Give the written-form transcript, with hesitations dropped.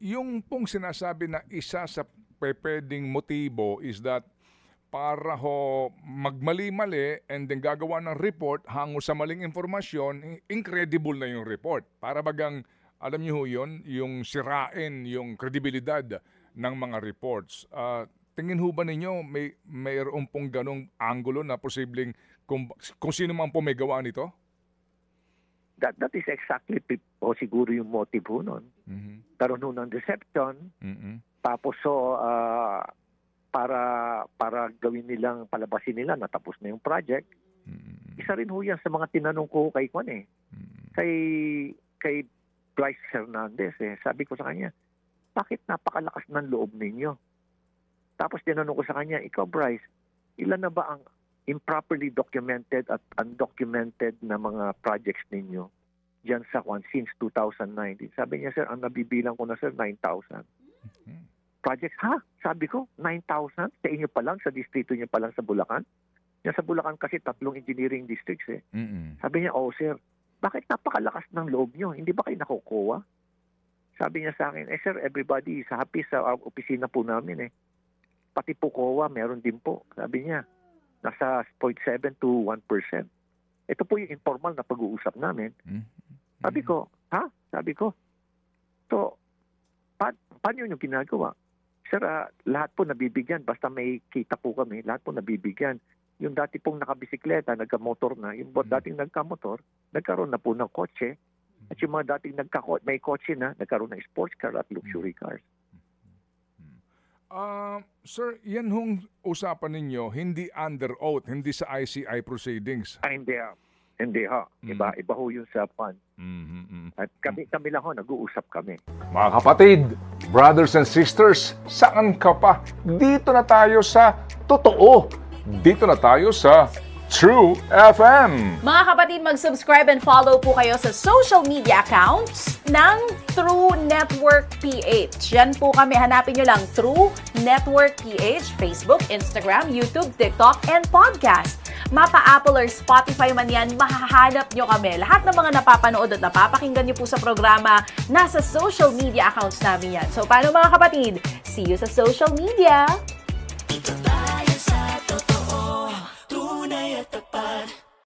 yung pong sinasabi na isa sa pwedeng motibo is that para ho magmali-mali and then gagawa ng report hango sa maling informasyon, incredible na yung report. Para bagang, alam niyo ho yun, yung sirain yung kredibilidad ng mga reports. Tingin ho ba ninyo mayroon pong ganong angulo na posibleng kung sino man po may gawa nito? That is exactly po siguro yung motive ho nun. Karoon ho ng deception, tapos para gawin nilang, palabasin nila na tapos na yung project. Isa rin ho yan sa mga tinanong ko kay Juan kay Bryce Hernandez Sabi ko sa kanya, bakit napakalakas ng loob ninyo? Tapos tinanong ko sa kanya, ikaw Bryce, ilan na ba ang improperly documented at undocumented na mga projects ninyo dyan sa Juan since 2019? Sabi niya, sir, ang nabibilang ko na sir, 9,000. Projects, ha? Sabi ko, 9,000? Sa inyo pa lang, sa distrito niyo pa lang sa Bulacan? Yan sa Bulacan kasi 3 engineering districts Sabi niya, oh sir, bakit napakalakas ng loob niyo? Hindi ba kayo nakukuha? Sabi niya sa akin, sir, everybody is happy sa opisina po namin Pati po COA, meron din po. Sabi niya, nasa 0.7 to 1%. Ito po yung informal na pag-uusap namin. Sabi ko, ha? Sabi ko, so, paano yung ginagawa? Sir, lahat po nabibigyan. Basta may kita po kami, lahat po nabibigyan. Yung dati pong nakabisikleta, nagka-motor na. Yung dating nagka-motor, nagkaroon na po ng kotse. At yung mga dating may kotse na, nagkaroon ng sports car at luxury cars. Sir, yan hong usapan ninyo, hindi under oath, hindi sa ICI proceedings. Hindi ha. Hindi ha. Iba ho yun sa fund. At kami lang ho, nag-uusap kami. Mga kapatid, brothers and sisters, saan ka pa? Dito na tayo sa totoo. Dito na tayo sa True FM. Mga kapatid, mag-subscribe and follow po kayo sa social media accounts ng True Network PH. Yan po kami, hanapin nyo lang True Network PH, Facebook, Instagram, YouTube, TikTok, and podcast. Mapa Apple or Spotify man yan, mahahanap nyo kami. Lahat ng mga napapanood at napapakinggan nyo po sa programa, nasa social media accounts namin yan. So, paano mga kapatid? See you sa social media!